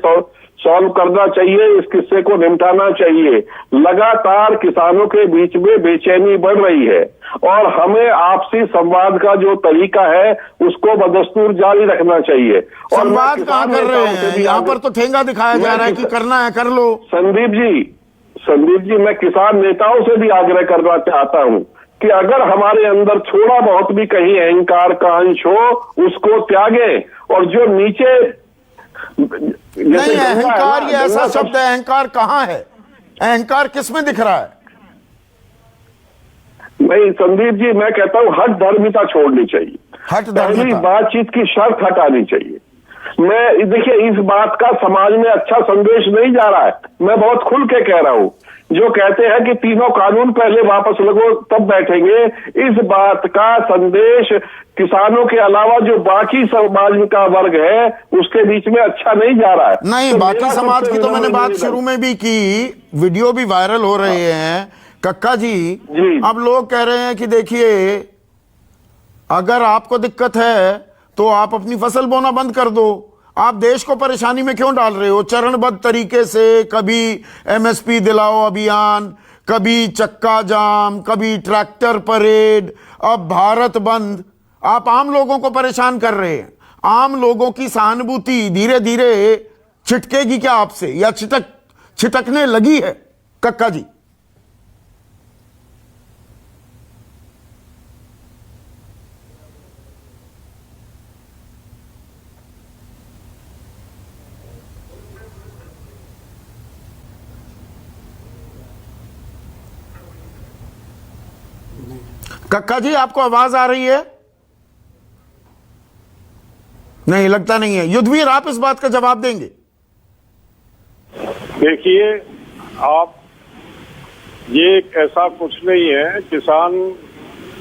सॉल्व करना चाहिए, इस किस्से को निपटाना चाहिए। लगातार किसानों के बीच में बेचैनी बढ़ रही है और हमें आपसी संवाद का जो तरीका है उसको बदस्तूर जारी रखना चाहिए। और संवाद कहां कर रहे हैं? यहाँ पर तो ठेंगा दिखाया जा रहा है कि करना है कर लो। संदीप जी, मैं किसान नेताओं से भी आग्रह करना चाहता हूं कि अगर हमारे अंदर थोड़ा बहुत भी कहीं अहंकार का अंश हो उसको त्यागें, और जो नीचे नहीं, अहंकार ये ऐसा शब्द है, अहंकार कहां है? अहंकार किसमें दिख रहा है? नहीं संदीप जी, मैं कहता हूं हठ धर्मिता छोड़नी चाहिए, पहली बातचीत की शर्त हटानी चाहिए। मैं देखिए, इस बात का समाज में अच्छा संदेश नहीं जा रहा है, मैं बहुत खुल के कह रहा हूं। जो कहते हैं कि तीनों कानून पहले वापस लगो तब बैठेंगे, इस बात का संदेश किसानों के अलावा जो बाकी समाज का वर्ग है उसके बीच में अच्छा नहीं जा रहा है। नहीं, तो बाकी समाज की तो मैंने बात शुरू में भी की, वीडियो भी वायरल हो रहे हैं कक्का जी। अब लोग कह रहे हैं कि देखिए, अगर आपको दिक्कत है तो आप अपनी फसल बोना बंद कर दो, आप देश को परेशानी में क्यों डाल रहे हो? चरणबद्ध तरीके से कभी एमएसपी दिलाओ अभियान, कभी चक्का जाम, कभी ट्रैक्टर परेड, अब भारत बंद। आप आम लोगों को परेशान कर रहे हैं। आम लोगों की सहानुभूति धीरे धीरे छिटकेगी क्या आपसे, या छिटकने लगी है कक्का जी? कक्का जी, आपको आवाज आ रही है? नहीं, लगता नहीं है। युद्धवीर, आप इस बात का जवाब देंगे? देखिए, आप ये ऐसा कुछ नहीं है, किसान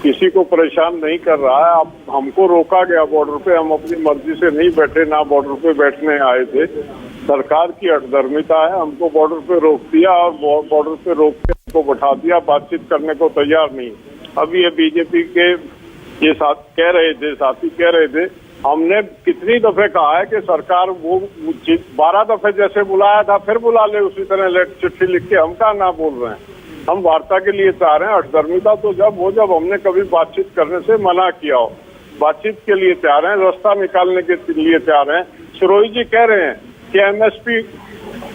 किसी को परेशान नहीं कर रहा है। आप हमको रोका गया बॉर्डर पे, हम अपनी मर्जी से नहीं बैठे, ना बॉर्डर पे बैठने आए थे। सरकार की अठधर्मिता है, हमको बॉर्डर पे रोक दिया और बॉर्डर पे रोक के हमको बैठा दिया, बातचीत करने को तैयार नहीं। अब ये बीजेपी के ये साथी कह रहे थे, हमने कितनी दफे कहा है कि सरकार वो 12 दफे जैसे बुलाया था फिर बुला ले, उसी तरह चिट्ठी लिख के। हम कहाँ ना बोल रहे हैं, हम वार्ता के लिए चाह रहे हैं। अठधर्मिता तो जब हमने कभी बातचीत करने से मना किया हो, बातचीत के लिए तैयार हैं, रास्ता निकालने के लिए तैयार हैं। सिरोही जी कह रहे हैं कि एमएसपी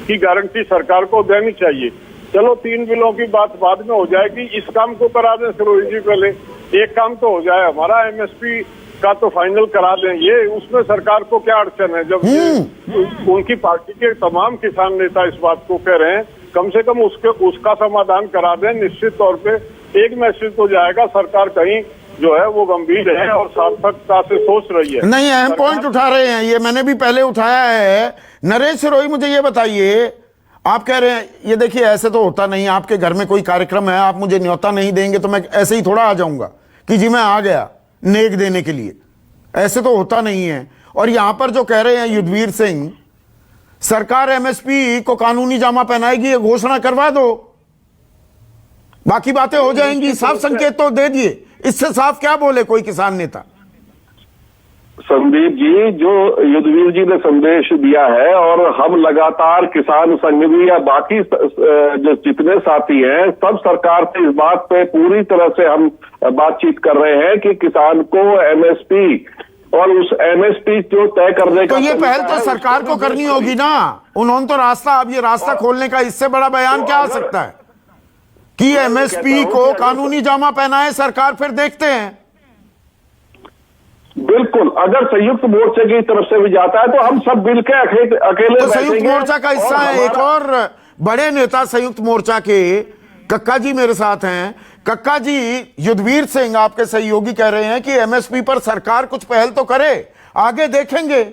की गारंटी सरकार को देनी चाहिए। चलो 3 बिलों की बात बाद में हो जाएगी, इस काम को करा दें सिरोही जी पहले। एक काम तो हो जाए हमारा, एमएसपी का तो फाइनल करा दें। ये उसमें सरकार को क्या अड़चन है? जब उनकी पार्टी के तमाम किसान नेता इस बात को कह रहे हैं, कम से कम उसका समाधान करा दें। निश्चित तौर पे एक मैसेज तो जाएगा, सरकार कहीं जो है वो गंभीर है और सार्थकता से सोच रही है। नहीं, अहम पॉइंट उठा रहे हैं, ये मैंने भी पहले उठाया है। नरेश सिरोही, मुझे ये बताइए, आप कह रहे हैं ये देखिए ऐसे तो होता नहीं, आपके घर में कोई कार्यक्रम है, आप मुझे न्योता नहीं देंगे तो मैं ऐसे ही थोड़ा आ जाऊंगा कि जी मैं आ गया नेक देने के लिए, ऐसे तो होता नहीं है। और यहां पर जो कह रहे हैं युद्धवीर सिंह, सरकार एमएसपी को कानूनी जामा पहनाएगी, ये घोषणा करवा दो, बाकी बातें हो जाएंगी। साफ संकेत तो दे दिए, इससे साफ क्या बोले कोई किसान नेता? संदीप जी, जो युद्धवीर जी ने संदेश दिया है और हम लगातार किसान संघ भी या बाकी जो जितने साथी हैं सब सरकार से इस बात पे पूरी तरह से हम बातचीत कर रहे हैं कि किसान को एमएसपी और उस एमएसपी जो तय करने का, तो ये पहल तो सरकार को करनी होगी ना, उन्होंने तो रास्ता, अब ये रास्ता खोलने का इससे बड़ा बयान क्या आ सकता है कि एमएसपी को कानूनी जामा पहनाए सरकार, फिर देखते हैं। बिल्कुल, अगर संयुक्त मोर्चे की तरफ से भी जाता है तो हम सब मिलकर अकेले तो संयुक्त मोर्चा का हिस्सा है, एक और बड़े नेता संयुक्त मोर्चा के कक्का जी मेरे साथ हैं। कक्का जी, युद्धवीर सिंह आपके सहयोगी कह रहे हैं कि एमएसपी पर सरकार कुछ पहल तो करे, आगे देखेंगे।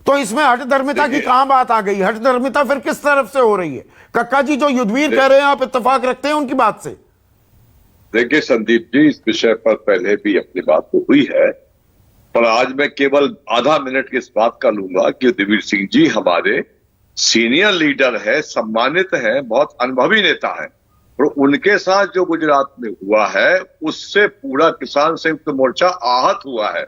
तो इसमें हठधर्मिता की कहां बात आ गई? हठधर्मिता फिर किस तरफ से हो रही है? कक्का जी, जो युद्धवीर कह रहे हैं आप इत्तेफाक रखते हैं उनकी बात से? देखिए संदीप जी, इस विषय पर पहले भी अपनी बात तो हुई है, पर आज मैं केवल आधा मिनट की इस बात का लूंगा कि युद्धवीर सिंह जी हमारे सीनियर लीडर है, सम्मानित है, बहुत अनुभवी नेता है, और उनके साथ जो गुजरात में हुआ है उससे पूरा किसान संयुक्त मोर्चा आहत हुआ है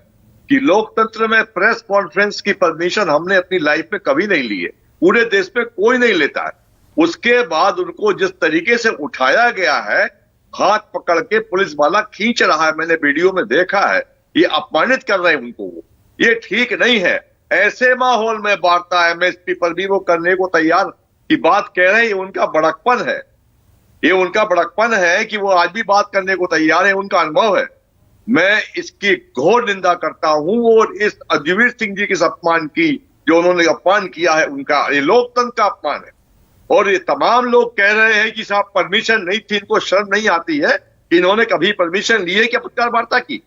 कि लोकतंत्र में प्रेस कॉन्फ्रेंस की परमिशन हमने अपनी लाइफ में कभी नहीं ली है, पूरे देश में कोई नहीं लेता है। उसके बाद उनको जिस तरीके से उठाया गया है, हाथ पकड़ के पुलिस वाला खींच रहा है, मैंने वीडियो में देखा है, ये अपमानित कर रहे हैं उनको, ये ठीक नहीं है। ऐसे माहौल में वार्ता एमएसपी पर भी वो करने को तैयार की बात कह रहे हैं, ये उनका बड़कपन है, ये उनका बड़कपन है कि वो आज भी बात करने को तैयार है, उनका अनुभव है। मैं इसकी घोर निंदा करता हूं और इस युद्धवीर सिंह जी के अपमान की, जो उन्होंने अपमान किया है उनका, ये लोकतंत्र का अपमान है। और ये तमाम लोग कह रहे हैं कि साहब परमिशन नहीं थी, इनको शर्म नहीं आती है कि इन्होंने कभी परमिशन ली है क्या पत्रकार वार्ता की?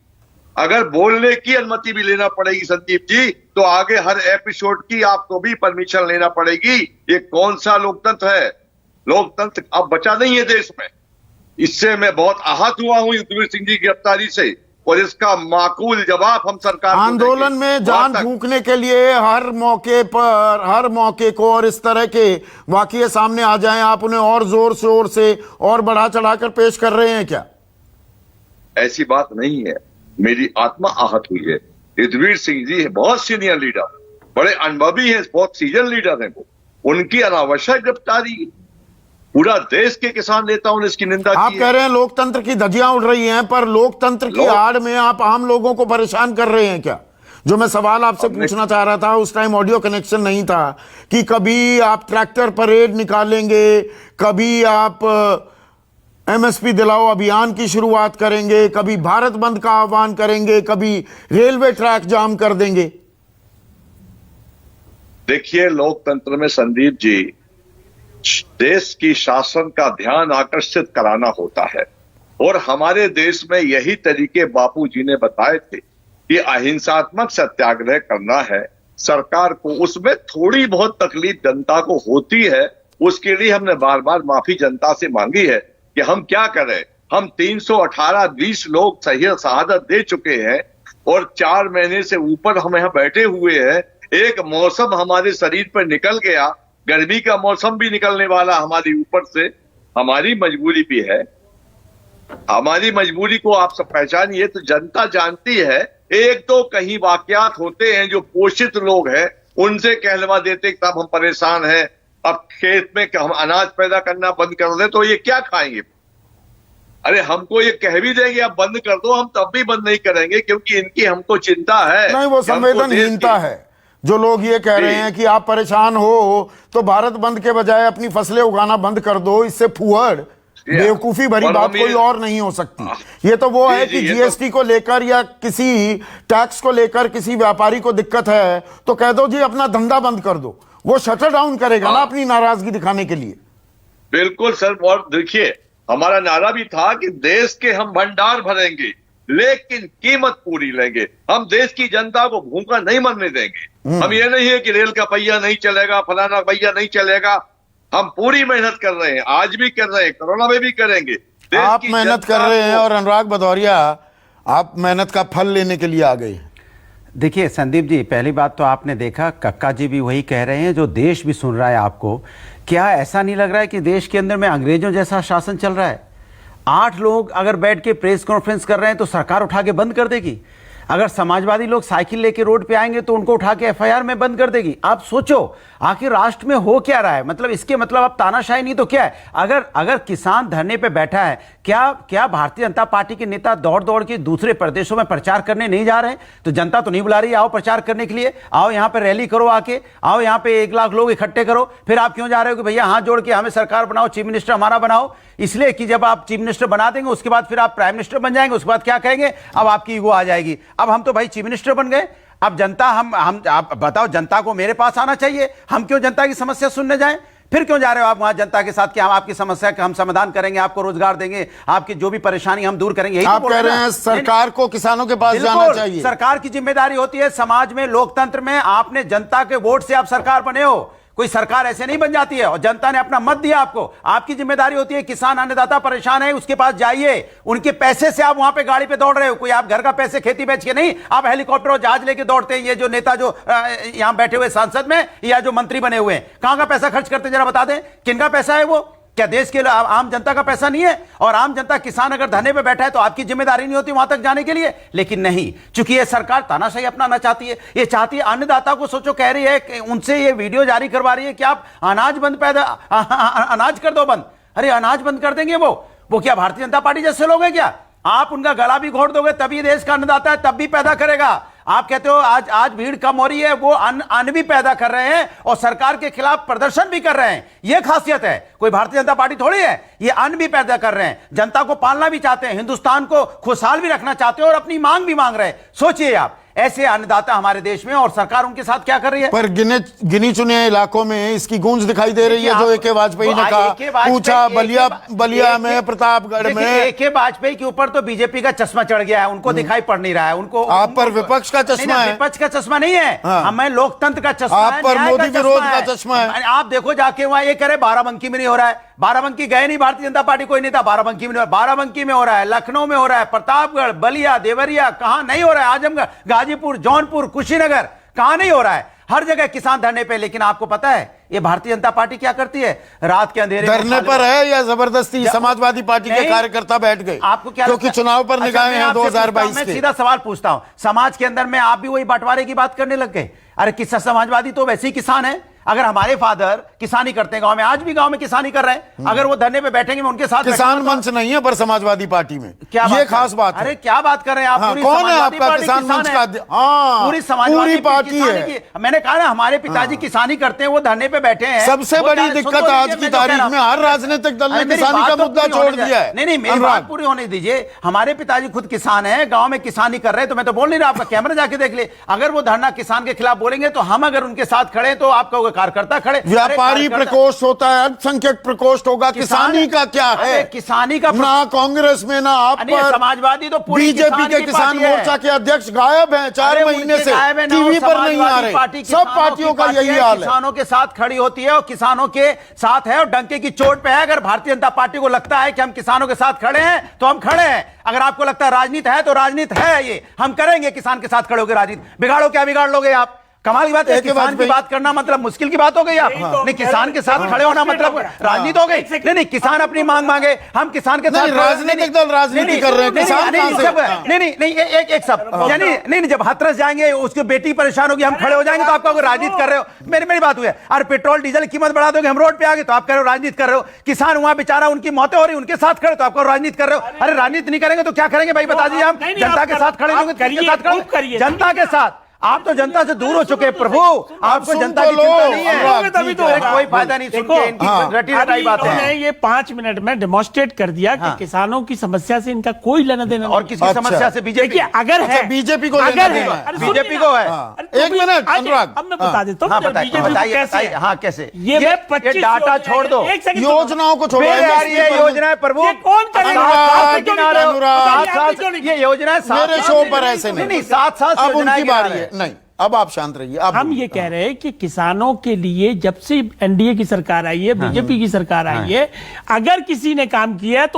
अगर बोलने की अनुमति भी लेना पड़ेगी संदीप जी, तो आगे हर एपिसोड की आपको भी परमिशन लेना पड़ेगी। ये कौन सा लोकतंत्र है? लोकतंत्र अब बचा नहीं है देश में। इससे मैं बहुत आहत हुआ हूं युद्धवीर सिंह जी की गिरफ्तारी से, और इसका माकूल जवाब हम सरकार को आंदोलन में जान फूंकने के लिए हर मौके पर, हर मौके को और इस तरह के वाकये सामने आ जाएं, आप उन्हें और जोर शोर से और बढ़ा चढ़ाकर पेश कर रहे हैं क्या? ऐसी बात नहीं है, मेरी आत्मा आहत हुई है। युद्धवीर सिंह जी है बहुत सीनियर लीडर, बड़े अनुभवी हैं, बहुत सीनियर लीडर हैं वो, उनकी अनावश्यक गिरफ्तारी, पूरा देश के किसान नेताओं ने इसकी निंदा की। आप कह रहे हैं लोकतंत्र की धज्जियां उड़ रही हैं, पर लोकतंत्र की आड़ में आप आम लोगों को परेशान कर रहे हैं क्या? जो मैं सवाल आपसे पूछना चाह रहा था, उस टाइम ऑडियो कनेक्शन नहीं था, कि कभी आप ट्रैक्टर परेड निकालेंगे, कभी आप एमएसपी दिलाओ अभियान की शुरुआत करेंगे, कभी भारत बंद का आह्वान करेंगे, कभी रेलवे ट्रैक जाम कर देंगे। देखिए, लोकतंत्र में संदीप जी देश की शासन का ध्यान आकर्षित कराना होता है, और हमारे देश में यही तरीके बापू जी ने बताए थे कि अहिंसात्मक सत्याग्रह करना है। सरकार को उसमें थोड़ी बहुत तकलीफ जनता को होती है, उसके लिए हमने बार बार माफी जनता से मांगी है कि हम क्या करें। हम 318-20 लोग शहादत दे चुके हैं और 4 महीने से ऊपर हम यहाँ बैठे हुए हैं। एक मौसम हमारे शरीर पर निकल गया, गर्मी का मौसम भी निकलने वाला हमारी ऊपर से, हमारी मजबूरी भी है। हमारी मजबूरी को आप सब पहचानिए, तो जनता जानती है। एक दो कहीं वाकयात होते हैं जो पोषित लोग हैं, उनसे कहलवा देते कि हम परेशान हैं, अब खेत में हम अनाज पैदा करना बंद कर दें तो ये क्या खाएंगे। अरे हमको ये कह भी देंगे आप बंद कर दो, हम तब भी बंद नहीं करेंगे, क्योंकि इनकी हमको चिंता है। नहीं, वो संवेदनहीनता है। जो लोग ये कह रहे हैं कि आप परेशान हो तो भारत बंद के बजाय अपनी फसलें उगाना बंद कर दो, इससे फुहड़ बेवकूफी भरी बात कोई और नहीं हो सकती। ये तो वो है कि जीएसटी को लेकर या किसी टैक्स को लेकर किसी व्यापारी को दिक्कत है तो कह दो जी अपना धंधा बंद कर दो, वो शटर डाउन करेगा ना अपनी नाराजगी दिखाने के लिए। बिल्कुल सर। और देखिए, हमारा नारा भी था कि देश के हम भंडार भरेंगे लेकिन कीमत पूरी लेंगे। हम देश की जनता को भूखा नहीं मरने देंगे। हम ये नहीं है कि रेल का पहिया नहीं चलेगा, फलाना पहिया नहीं चलेगा। हम पूरी मेहनत कर रहे हैं, आज भी कर रहे हैं, कोरोना में भी करेंगे। आप मेहनत कर रहे हैं और अनुराग भदौरिया आप मेहनत का फल लेने के लिए आ गए। देखिए संदीप जी, पहली बात तो आपने देखा, कक्का जी भी वही कह रहे हैं जो देश भी सुन रहा है आपको। क्या ऐसा नहीं लग रहा है कि देश के अंदर में अंग्रेजों जैसा शासन चल रहा है? 8 लोग अगर बैठ के प्रेस कॉन्फ्रेंस कर रहे हैं तो सरकार उठा के बंद कर देगी। अगर समाजवादी लोग साइकिल लेके रोड पे आएंगे तो उनको उठा के एफआईआर में बंद कर देगी। आप सोचो आखिर राष्ट्र में हो क्या रहा है? मतलब इसके मतलब अब तानाशाही नहीं तो क्या है? अगर किसान धरने पे बैठा है, क्या भारतीय जनता पार्टी के नेता दौड़ दौड़ के दूसरे प्रदेशों में प्रचार करने नहीं जा रहे हैं? तो जनता तो नहीं बुला रही, आओ प्रचार करने के लिए, आओ यहाँ पे रैली करो, आके आओ यहाँ पे 1 लाख लोग इकट्ठे करो। फिर आप क्यों जा रहे हो कि भैया हाथ जोड़ के हमें सरकार बनाओ, चीफ मिनिस्टर हमारा बनाओ? इसलिए कि जब आप चीफ मिनिस्टर बना देंगे उसके बाद फिर आप प्राइम मिनिस्टर बन जाएंगे, उसके बाद क्या कहेंगे? अब आपकी ईगो आ जाएगी। अब हम तो भाई चीफ मिनिस्टर बन गए, अब जनता आप बताओ, जनता को मेरे पास आना चाहिए। हम क्यों जनता की समस्या सुनने जाएं? फिर क्यों जा रहे हो आप वहां जनता के साथ कि हम आपकी समस्या का हम समाधान करेंगे, आपको रोजगार देंगे, आपकी जो भी परेशानी हम दूर करेंगे? आप कह रहे हैं सरकार को किसानों के पास जाना चाहिए। सरकार की जिम्मेदारी होती है समाज में, लोकतंत्र में। आपने जनता के वोट से आप सरकार बने हो, कोई सरकार ऐसे नहीं बन जाती है। और जनता ने अपना मत दिया आपको, आपकी जिम्मेदारी होती है किसान अन्नदाता परेशान है उसके पास जाइए। उनके पैसे से आप वहां पे गाड़ी पे दौड़ रहे हो, कोई आप घर का पैसे खेती बेच के नहीं, आप हेलीकॉप्टर और जहाज लेके दौड़ते हैं। ये जो नेता जो यहां बैठे हुए सांसद में या जो मंत्री बने हुए हैं, कहां का पैसा खर्च करते जरा बता दें, किनका पैसा है वो? क्या देश के आम जनता का पैसा नहीं है? और आम जनता किसान अगर धरने पे बैठा है तो आपकी जिम्मेदारी नहीं होती वहां तक जाने के लिए? लेकिन नहीं, चूंकि ये सरकार तानाशाही अपनाना चाहती है। ये चाहती है अन्नदाता को, सोचो, कह रही है कि उनसे ये वीडियो जारी करवा रही है कि आप अनाज अनाज कर दो बंद। अरे अनाज बंद कर देंगे वो क्या भारतीय जनता पार्टी जैसे लोग हैं क्या? आप उनका गला भी घोट दोगे तभी देश का अन्नदाता है, तब भी पैदा करेगा। आप कहते हो आज भीड़ कम हो रही है, वो अन्न भी पैदा कर रहे हैं और सरकार के खिलाफ प्रदर्शन भी कर रहे हैं। ये खासियत है, कोई भारतीय जनता पार्टी थोड़ी है। ये अन्न भी पैदा कर रहे हैं, जनता को पालना भी चाहते हैं, हिंदुस्तान को खुशहाल भी रखना चाहते हैं और अपनी मांग भी मांग रहे हैं। सोचिए आप, ऐसे अन्नदाता हमारे देश में, और सरकार उनके साथ क्या कर रही है? पर गिनी चुने इलाकों में इसकी गूंज दिखाई दे रही है, जो ए.के. वाजपेयी ने कहा, पूछा बलिया में, प्रतापगढ़ में। ए.के. वाजपेयी के ऊपर तो बीजेपी का चश्मा चढ़ गया है, उनको दिखाई पड़ नहीं रहा है। उनको आप पर विपक्ष का चश्मा है। विपक्ष का चश्मा नहीं है, हमें लोकतंत्र का चश्मा है, आप पर मोदी विरोध का चश्मा है। आप देखो जाके वहां, ये करे बाराबंकी में नहीं हो रहा है, बाराबंकी गए नहीं भारतीय जनता पार्टी कोई नेता, बाराबंकी में बाराबंकी में हो रहा है, लखनऊ में हो रहा है, प्रतापगढ़, बलिया, देवरिया, कहां नहीं हो रहा है, आजमगढ़, गाजीपुर, जौनपुर, कुशीनगर, कहां नहीं हो रहा है? हर जगह किसान धरने पे। लेकिन आपको पता है ये भारतीय जनता पार्टी क्या करती है? रात के अंधेरे धरने पर है या जबरदस्ती समाजवादी पार्टी के कार्यकर्ता बैठ गए? आपको क्या, क्योंकि चुनाव पर निगाहें हैं 2022 के। मैं सीधा सवाल पूछता हूं, समाज के अंदर में आप भी वही बंटवारे की बात करने लग गए? अरे किस्सा समाजवादी तो वैसे ही किसान है। अगर हमारे फादर किसानी करते हैं गांव में, आज भी गांव में किसानी कर रहे हैं, अगर वो धरने पे बैठेंगे मैं उनके साथ। किसान मंच नहीं है पर समाजवादी पार्टी में, क्या ये खास बात है। अरे क्या बात कर रहे हैं आप? हाँ, कौन है आपका किसान मंच का? हाँ, पूरी समाजवादी पार्टी है। मैंने कहा ना, हमारे पिताजी किसानी करते हैं, वो धरने पे बैठे हैं। सबसे बड़ी दिक्कत आज की तारीख में हर राजनीतिक दल ने किसानी का मुद्दा छोड़ दिया है। नहीं, मेरी बात पूरी होने दीजिए। हमारे पिताजी खुद किसान है, गांव में किसानी कर रहे हैं, तो मैं तो बोल नहीं रहा, आपका कैमरा जाके देख ले। अगर वो धरना किसान के खिलाफ बोलेंगे तो हम अगर उनके साथ खड़े तो आप कहोगे कार्यकर्ता खड़े। व्यापारी प्रकोष्ठ होता है, अल्पसंख्यक प्रकोष्ठ होगा, किसानी का क्या है? किसानी का ना कांग्रेस में ना आप पर, समाजवादी तो बीजेपी के किसान मोर्चा के अध्यक्ष गायब हैं 4 महीने से, टीवी पर नहीं आ रहे। सब पार्टियों का यही हाल है। किसानों के साथ खड़ी होती है और किसानों के साथ है और डंके की चोट पे है। अगर भारतीय जनता पार्टी को लगता है कि हम किसानों के साथ खड़े हैं तो हम खड़े हैं। अगर आपको लगता है राजनीति है तो राजनीति है, ये हम करेंगे, किसान के साथ खड़े होकर राजनीति। बिगाड़ो क्या बिगाड़ लोगे आप? कमाल की बात है, किसान की बात करना मतलब मुश्किल की बात हो गई आप। नहीं, किसान के साथ खड़े होना मतलब राजनीति हो गई। नहीं, किसान अपनी मांग मांगे, हम किसान के साथ राजनीतिक दल राजनीति कर रहे हैं, किसान नहीं, एक सब यानी नहीं, जब हाथरस जाएंगे उसकी बेटी परेशान होगी, हम खड़े हो जाएंगे तो आपका राजनीति कर रहे हो। मेरी बात हुई है। अरे पेट्रोल डीजल की कीमत बढ़ा दोगे, हम रोड पे आ गए तो आप कह रहे हो राजनीति कर रहे हो। किसान वहां बेचारा, उनकी मौतें हो रही, उनके साथ खड़े तो आपको राजनीति कर रहे हो। अरे राजनीति नहीं करेंगे तो क्या करेंगे भाई? बता दीजिए। हम जनता के साथ खड़े होंगे, जनता के साथ आप तो जनता से दूर हो चुके हैं प्रभु, आपको सुन जनता तो की लो, चिंता नहीं है। अनुराग, तभी तो अरे होगा। कोई फायदा नहीं, सुन देखो, के इनकी रटी रटाई बात इन्होंने है। ये 5 मिनट में डेमोन्स्ट्रेट कर दिया कि हाँ। किसानों की समस्या से इनका कोई लेना देना और नहीं। किसकी अच्छा। समस्या से? बीजेपी। देखिए, अगर अच्छा, है बीजेपी को लेना अगर है, देना है। अरे सुनिए बीजेपी ना। को है। तो एक मिनट, आज- अनुराग। अब मैं बता देता हूँ हाँ, बताइए बीजेपी को बताइए कैसे बताइए, हाँ कैसे? ये मैं 25 डाटा योजनाएं- छोड़ दो, एक सेकंड सुनो। योजनाओं को छोड़ो, फिर यार ये योजनाएं प्रभु ये कौन करेगा? अनुराग, आप क्यों नहीं- अनुराग, बताइए, सात आप क्यों साल नहीं- ये योजनाएं मेरे शो पर ऐसे नहीं 7 साल से अब योजनाएं उनकी गिना बारी रहे है। हैं। नहीं, अब आप शांत रहिए। आप हम ये कह रहे हैं कि किसानों के लिए जब से एनडीए की सरकार आई है, बीजेपी की सरकार आई है, अगर किसी ने काम किया है तो